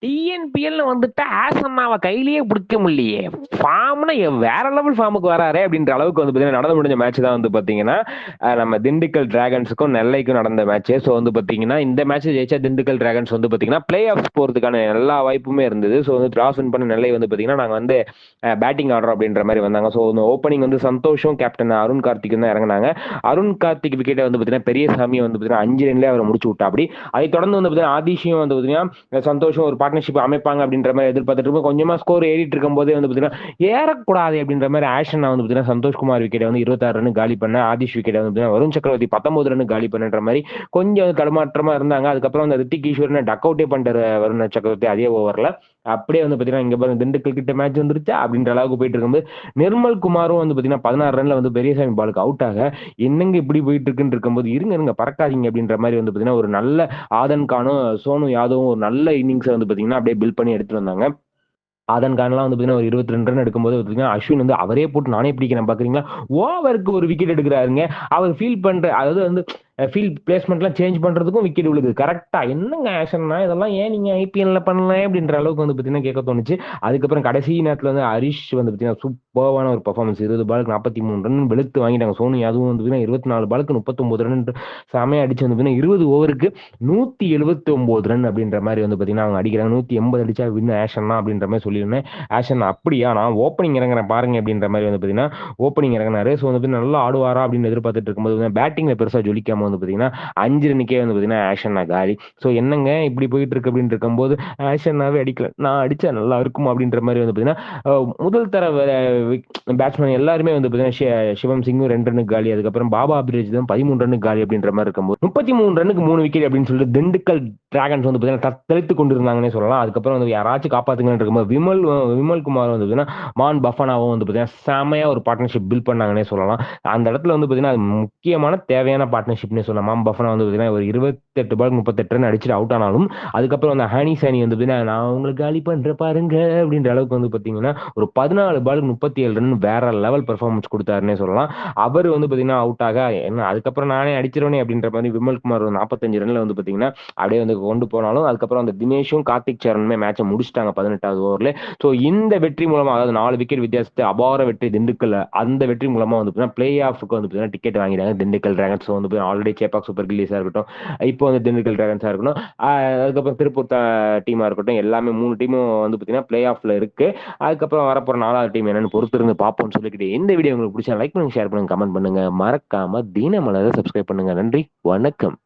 டிஎன்பிஎல்னு வந்துட்டு ஆசன்னாவை கையிலேயே பிடிக்க முடியலையே. ஃபார்ம்னா வேற லெவல் ஃபார்முக்கு வராரு அப்படின்ற அளவுக்கு வந்து பார்த்தீங்கன்னா நடந்து முடிஞ்ச மேட்ச் தான் வந்து பார்த்தீங்கன்னா நம்ம திண்டுக்கல் டிராகன்ஸுக்கும் நெல்லைக்கும் நடந்த மேட்ச். ஸோ வந்து பார்த்தீங்கன்னா இந்த மேட்ச் ஜெயிச்சா திண்டுக்கல் டிராகன்ஸ் வந்து பார்த்தீங்கன்னா பிளே ஆஃப் போகிறதுக்கான எல்லா வாய்ப்புமே இருந்தது. ஸோ வந்து டாஸ் வின் பண்ண நெல்லை வந்து பார்த்தீங்கன்னா நாங்கள் வந்து பேட்டிங் ஆடுறோம் அப்படின்ற மாதிரி வந்தாங்க. ஸோ இந்த ஓப்பனிங் வந்து சந்தோஷம் கேப்டன் அருண் கார்த்திக் தான் இறங்கினாங்க. அருண் கார்த்திக் விக்கெட்டை வந்து பார்த்தீங்கன்னா பெரியசாமியை வந்து பார்த்தீங்கன்னா 5 ரன்லேயே அவரை முடிச்சு விட்டா. அப்படி அதை தொடர்ந்து வந்து பார்த்தீங்கன்னா ஆதிஷியும் வந்து பார்த்தீங்கன்னா சந்தோஷம் ஒரு பார்ட்னர்ஷிப் அமைப்பாங்க அப்படின்ற மாதிரி எதிர்பார்த்துட்டு இருக்கும். கொஞ்சமா ஸ்கோர் ஏறிட்டு இருக்கும் போதே வந்து பார்த்தீங்கன்னா ஏறக்கூடாது அப்படின்ற மாதிரி ஆக்ஷன் வந்து பார்த்தீங்கன்னா சந்தோஷ்குமார் விக்கெட்டை வந்து 26 ரன் காலி பண்ண, ஆதிஷ் விக்கெட்டை வந்து பார்த்தீங்கன்னா வருண் சக்கரவர்த்தி 19 ரன் காலி பண்ணுன்ற மாதிரி கொஞ்சம் தடுமாற்றமா இருந்தாங்க. அதுக்கப்புறம் அந்த ரித்திக் ஈஸ்வரனை டக் அவுட்டே பண்ணிட்டாரு வருண் சக்கரவர்த்தி அதே ஓவர்ல. அப்படியே வந்து பார்த்தீங்கன்னா இங்க பாருங்க திண்டுக்கல் கிட்ட மேட்ச் வந்துருச்சா அப்படின்ற அளவுக்கு போயிட்டு இருக்கும்போது நிர்மல் குமாரும் வந்து பார்த்தீங்கன்னா 16 ரன்ல வந்து பெரியசாமி பாலுக்கு அவுட் ஆக என்னங்க இப்படி போயிட்டு இருக்குன்னு இருக்கும்போது இருங்க பறக்காதீங்க அப்படின்ற மாதிரி வந்து பார்த்தீங்கன்னா ஒரு நல்ல ஆதன் கானும் சோனு யாதவும் ஒரு நல்ல இன்னிங்ஸை வந்து பார்த்தீங்கன்னா அப்படியே பில்ட் பண்ணி எடுத்துட்டு வந்தாங்க. ஆதன் கான்லாம் வந்து பார்த்தீங்கன்னா ஒரு 22 ரன் எடுக்கும்போது பார்த்தீங்கன்னா அஸ்வின் வந்து அவரே போட்டு நானே பிடிக்கிறேன் பார்க்குறீங்களா ஓவருக்கு ஒரு விக்கெட் எடுக்கிறாருங்க. அவர் ஃபீல் பண்ற அதாவது வந்து ஃபீல்ட் பிளேஸ்மெண்ட்லாம் சேஞ்ச் பண்றதுக்கும் விக்கெட் விழுது கரெக்டா. என்னங்க ஆக்ஷன்னா இதெல்லாம் ஏன் நீங்க ஐபிஎல்ல பண்ணல அப்படின்ற அளவுக்கு வந்து பார்த்தீங்கன்னா கேட்க தோணுச்சு. அதுக்கப்புறம் கடைசி நேரத்தில் வந்து ஹரிஷ் வந்து பார்த்தீங்கன்னா சூப்பர்வான ஒரு பர்ஃபார்மன்ஸ் 20 பாலுக்கு 43 ரன் வெளுத்து வாங்கிட்டாங்க. சோனி அதுவும் வந்து பார்த்தீங்கன்னா 24 பாலுக்கு 39 ரன் செமையா அடிச்சு வந்து பார்த்தீங்கன்னா 20 ஓவருக்கு 179 ரன் அப்படின்ற மாதிரி வந்து பார்த்தீங்கன்னா அவங்க அடிக்கிறாங்க. 180 அடிச்சா வின் ஆஷன் அப்படின்ற மாதிரி சொல்லியிருந்தேன். ஆஷன் அப்படியா நான் ஓப்பனிங் இறங்குறேன் பாருங்க அப்படின்ற மாதிரி வந்து பார்த்தீங்கன்னா ஓப்பனிங் இறங்கினாரு. ஸோ வந்து நல்லா ஆடுவாரா அப்படின்னு எதிர்பார்த்துட்டு இருக்கும்போது பேட்டிங்ல பெருசாக ஜொலிக்காம வந்து பார்த்தீங்கன்னா 5 ரன்னுக்கே வந்து பார்த்தீங்கன்னா ஆஷன் காலி. ஸோ என்னங்க இப்படி போயிட்டு இருக்கு அப்படின்னு இருக்கும்போது ஆஷனாவே அடிக்கல நான் அடிச்சா நல்லா இருக்கும் அப்படின்ற மாதிரி வந்து பார்த்தீங்கன்னா முதல் தர பேட்ஸ்மேன் எல்லாருமே வந்து பார்த்தீங்கன்னா சிவம் சிங்கும் 2 ரன்னுக்கு காலி. அதுக்கப்புறம் பாபா அபிரேஜ் தான் 13 ரன்னுக்கு காலி அப்படின்ற மாதிரி இருக்கும்போது 33 ரன்னுக்கு 3 விக்கெட் அப்படின்னு சொல்லிட்டு திண்டுக்கல் டிராகன்ஸ் வந்து பார்த்தீங்கன்னா தத்தளித்து கொண்டிருந்தாங்கன்னே சொல்லலாம். அதுக்கப்புறம் வந்து யாராச்சும் காப்பாத்துங்கன்னு இருக்கும்போது விமல் குமார் வந்து பார்த்தீங்கன்னா மான் பஃபனாவும் வந்து பார்த்தீங்கன்னா செமையா ஒரு பார்ட்னர்ஷிப் பில்ட் பண்ணாங்கன்னே சொல்லலாம். அந்த இடத்துல வந்து பார்த்தீங்கன்னா அது முக்கியமான தேவையான பார்ட்னர்ஷிப்னே சொல்லலாம். மான் பஃபனா வந்து பார்த்தீங்கன்னா ஒரு 28 பால் 38 ரன் அடிச்சுட்டு அவுட் ஆனாலும் அதுக்கப்புறம் அந்த ஹானி சானி வந்து பார்த்தீங்கன்னா நான் உங்களுக்கு காலி பண்ற பாருங்க அப்படின்ற அளவுக்கு வந்து பார்த்தீங்கன்னா ஒரு 14 பாலுக்கு 37 ரன் வேற லெவல் பெர்ஃபார்மன்ஸ் கொடுத்தாருன்னே சொல்லலாம். அவர் வந்து பார்த்தீங்கன்னா அவுட் ஆக என்ன அதுக்கப்புறம் நானே அடிச்சிருவேனே அப்படின்ற மாதிரி விமல்குமார் 45 ரன்ல வந்து பார்த்தீங்கன்னா அப்படியே வந்து கொண்டு போனாலும் அதுக்கப்புறம் அந்த தினேஷும் கார்த்திக் சரணுமே மேட்சை முடிச்சிட்டாங்க 18வது ஓவர்ல. ஸோ இந்த வெற்றி மூலமா அதாவது 4 விக்கெட் வித்தியாசத்தை அபார வெற்றி திண்டுக்கல் அந்த வெற்றி மூலமா வந்து பிளே ஆஃபுக்கு வந்து டிக்கெட் வாங்கிட்டாங்க திண்டுக்கல் டிராகன்ஸ். வந்து ஆல்ரெடி சேப்பாக் சூப்பர் கில்லிஸா இருக்கட்டும் இப்போ வந்து திண்டுக்கல் டிராகன்ஸா இருக்கட்டும் அதுக்கப்புறம் திருப்பூர் டீமா இருக்கட்டும் எல்லாமே 3 டீமும் வந்து பார்த்தீங்கன்னா பிளே ஆஃப்ல இருக்கு. அதுக்கப்புறம் வரப்போற 4வது டீம் என்னன்னு பொறுத்து இருந்து பார்ப்போம்னு சொல்லிக்கிட்டு இந்த வீடியோ உங்களுக்கு பிடிச்சா லைக் பண்ணுங்க ஷேர் பண்ணுங்க கமெண்ட் பண்ணுங்க மறக்காம தினமலரை சப்ஸ்கிரைப் பண்ணுங்க. நன்றி வணக்கம்.